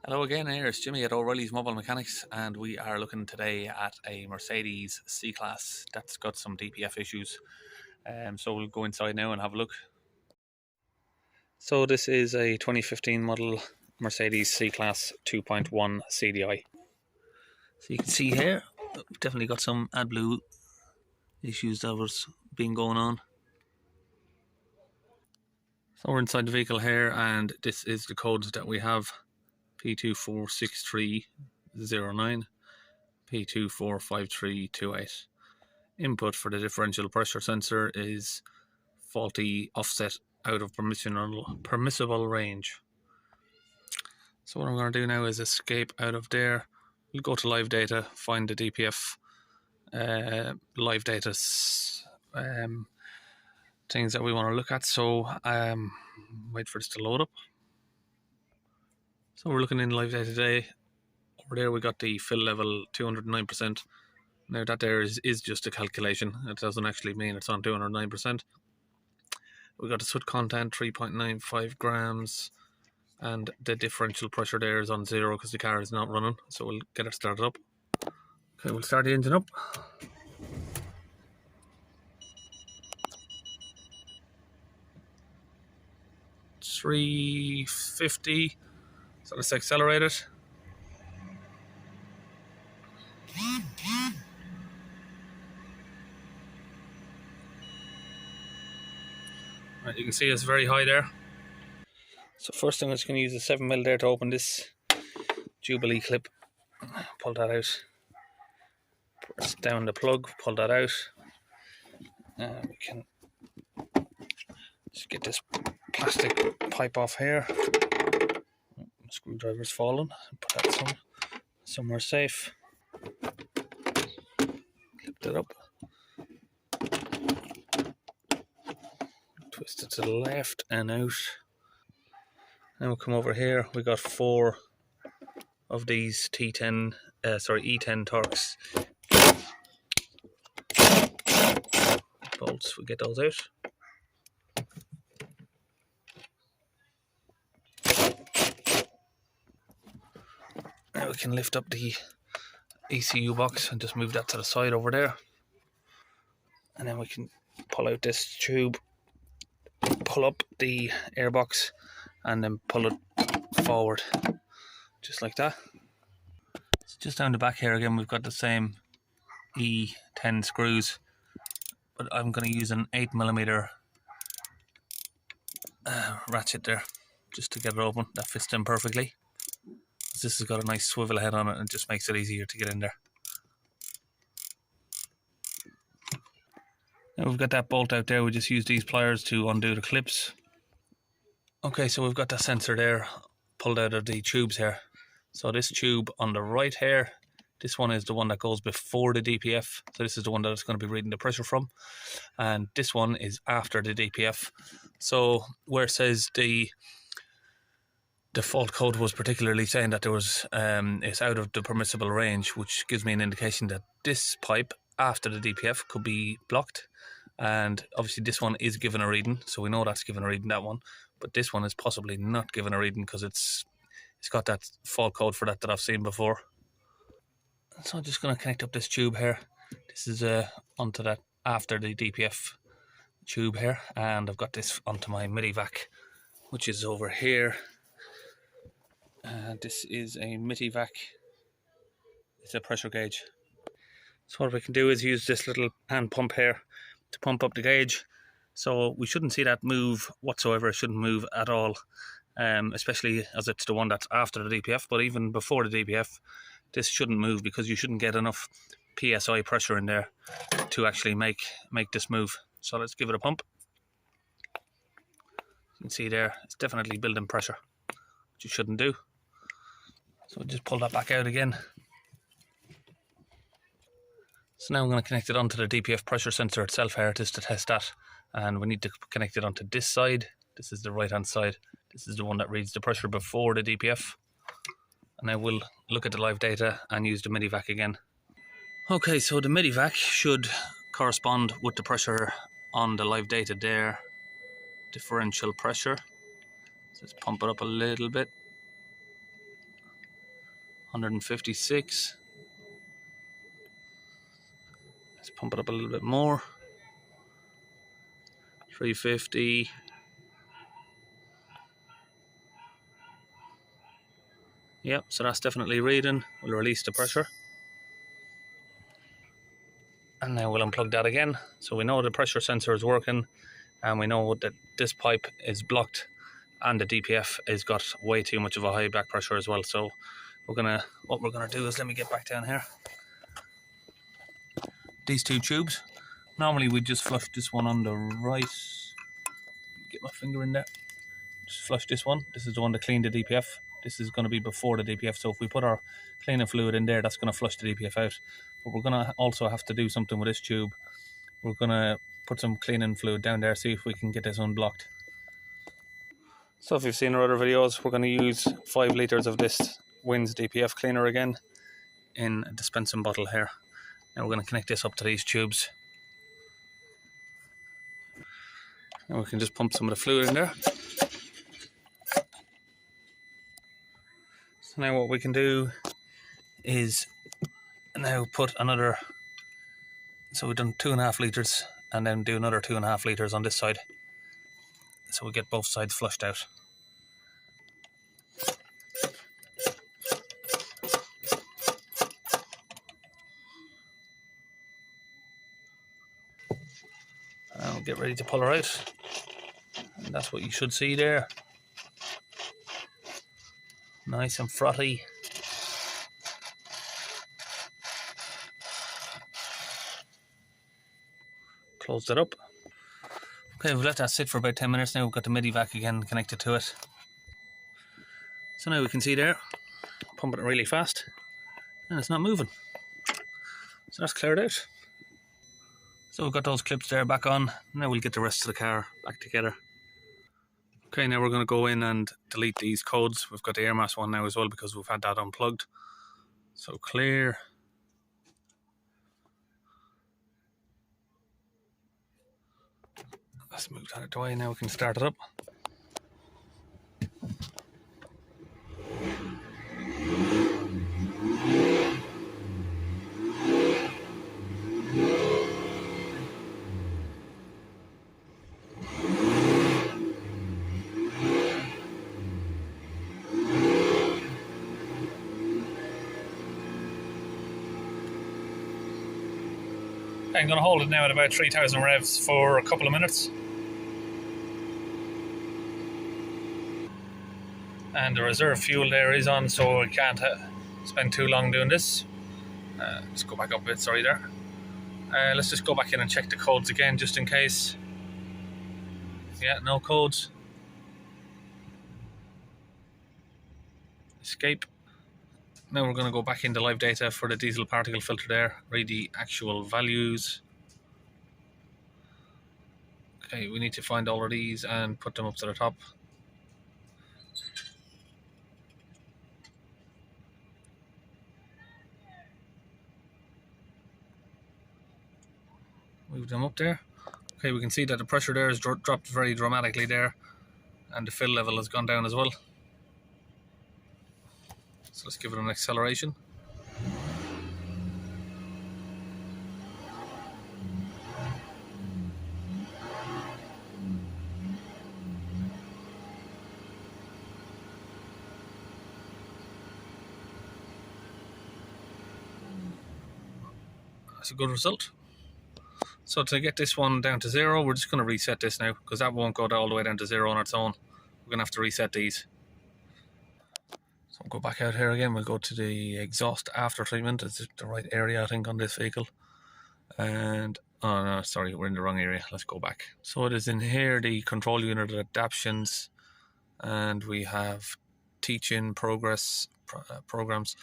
Hello again, here it's Jimmy at O'Reilly's Mobile Mechanics, and we are looking today at a Mercedes C-Class that's got some DPF issues. So we'll go inside now and have a look. So this is a 2015 model Mercedes C-Class 2.1 CDI. So you can see here, we've definitely got some AdBlue issues that was been going on. So we're inside the vehicle here, and this is the codes that we have. P246309, P245328. Input for the differential pressure sensor is faulty offset out of permissible range. So what I'm going to do now is escape out of there. We'll go to live data, find the DPF live data things that we want to look at. So wait for this to load up. So we're looking in live data today. Over there we got the fill level 209%. Now that there is just a calculation. It doesn't actually mean it's on 209%. We got the soot content 3.95 grams, and the differential pressure there is on 0 because the car is not running. So we'll get it started up. Okay, we'll start the engine up. It's 350. So let's accelerate it. Right, you can see it's very high there. So first thing, I'm just going to use a 7mm there to open this Jubilee clip. Pull that out. Press down the plug, pull that out. We can just get this plastic pipe off here. Screwdriver's fallen. Put that somewhere safe. Clip that up. Twist it to the left and out. Then we'll come over here. We got 4 of these E10 Torx bolts. We'll get those out. Now we can lift up the ECU box and just move that to the side over there. And then we can pull out this tube, pull up the airbox, and then pull it forward, just like that. So just down the back here again, we've got the same E10 screws, but I'm going to use an 8mm ratchet there, just to get it open. That fits in perfectly. This has got a nice swivel head on it, and it just makes it easier to get in there. Now we've got that bolt out there, we just use these pliers to undo the clips. Okay, so we've got that sensor there pulled out of the tubes here. So this tube on the right here, this one is the one that goes before the DPF. So this is the one that it's going to be reading the pressure from. And this one is after the DPF. So where it says the fault code was particularly saying that there was it's out of the permissible range, which gives me an indication that this pipe after the DPF could be blocked. And obviously this one is given a reading, so we know that's given a reading, that one. But this one is possibly not given a reading because it's got that fault code for that I've seen before. So I'm just going to connect up this tube here. This is onto that after the DPF tube here, and I've got this onto my Mitivac, which is over here. This is a Mitivac. It's a pressure gauge. So what we can do is use this little hand pump here to pump up the gauge. So we shouldn't see that move whatsoever. It shouldn't move at all, especially as it's the one that's after the DPF. But even before the DPF, this shouldn't move because you shouldn't get enough PSI pressure in there to actually make this move. So let's give it a pump. You can see there, it's definitely building pressure, which you shouldn't do. So just pull that back out again. So now I'm going to connect it onto the DPF pressure sensor itself here just to test that. And we need to connect it onto this side. This is the right hand side. This is the one that reads the pressure before the DPF. And now we'll look at the live data and use the Mitivac again. Okay, so the Mitivac should correspond with the pressure on the live data there, differential pressure. So let's pump it up a little bit. 156. Let's pump it up a little bit more. 350. Yep, so that's definitely reading. We'll release the pressure. And now we'll unplug that again. So we know the pressure sensor is working, and we know that this pipe is blocked, and the DPF has got way too much of a high back pressure as well. So what we're gonna do is, let me get back down here. These two tubes, normally we just flush this one on the right. Get my finger in there. Just flush this one. This is the one to clean the DPF. This is going to be before the DPF, so if we put our cleaning fluid in there, that's going to flush the DPF out. But we're going to also have to do something with this tube. We're going to put some cleaning fluid down there, see if we can get this unblocked. So if you've seen our other videos, we're going to use 5 litres of this Wins DPF cleaner again in a dispensing bottle here. Now we're going to connect this up to these tubes. And we can just pump some of the fluid in there. So now what we can do is now put another, so we've done 2.5 litres and then do another 2.5 litres on this side. So we get both sides flushed out. And we'll get ready to pull her out. And that's what you should see there. Nice and frothy. Closed it up. Okay, we've let that sit for about 10 minutes now. We've got the Medivac again connected to it. So now we can see there, pumping it really fast, and it's not moving. So that's cleared out. So we've got those clips there back on. Now we'll get the rest of the car back together. Okay, now we're going to go in and delete these codes. We've got the air mass one now as well because we've had that unplugged. So clear. Let's move that out of the way. Now we can start it up. I'm going to hold it now at about 3,000 revs for a couple of minutes. And the reserve fuel there is on, so we can't spend too long doing this. Let's go back up a bit, sorry there. Let's just go back in and check the codes again, just in case. Yeah, no codes. Escape. Now we're going to go back into live data for the diesel particle filter there, read the actual values. Okay, we need to find all of these and put them up to the top. Move them up there. Okay, we can see that the pressure there has dropped very dramatically there, and the fill level has gone down as well. So let's give it an acceleration. That's a good result. So to get this one down to 0, we're just going to reset this now, because that won't go all the way down to 0 on its own. We're going to have to reset these. So we'll go back out here again. We'll go to the exhaust after treatment. It's the right area, I think, on this vehicle. And, oh no, sorry, we're in the wrong area. Let's go back. So it is in here, the control unit adaptations. And we have teaching progress programs.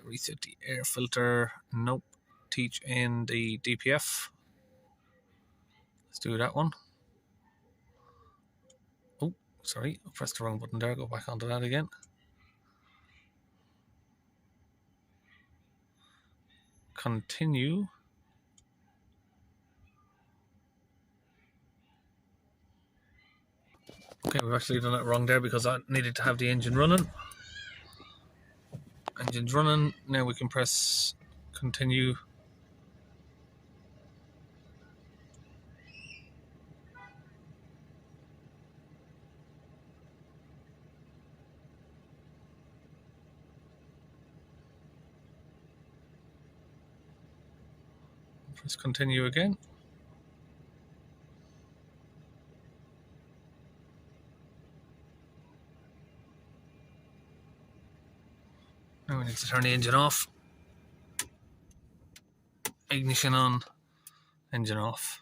Reset the air filter. Nope. Teach in the DPF. Let's do that one. Oh, sorry, I pressed the wrong button there. Go back onto that again. Continue. Okay, we've actually done it wrong there because I needed to have the engine running. Engine's running. Now we can press continue. Press continue again. Now we need to turn the engine off. Ignition on, engine off.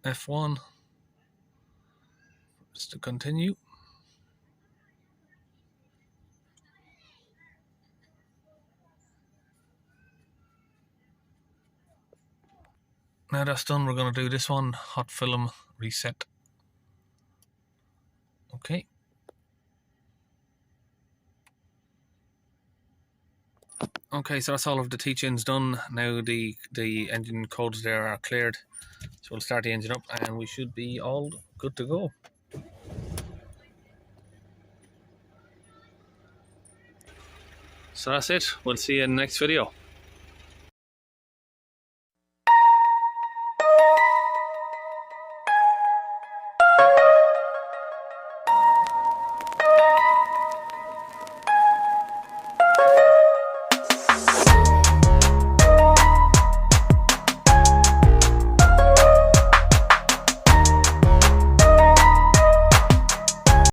F1. Just to continue. Now that's done, we're going to do this one, hot film reset. Okay. Okay, so that's all of the teach-ins done. Now the engine codes there are cleared. So we'll start the engine up and we should be all good to go. So that's it. We'll see you in the next video.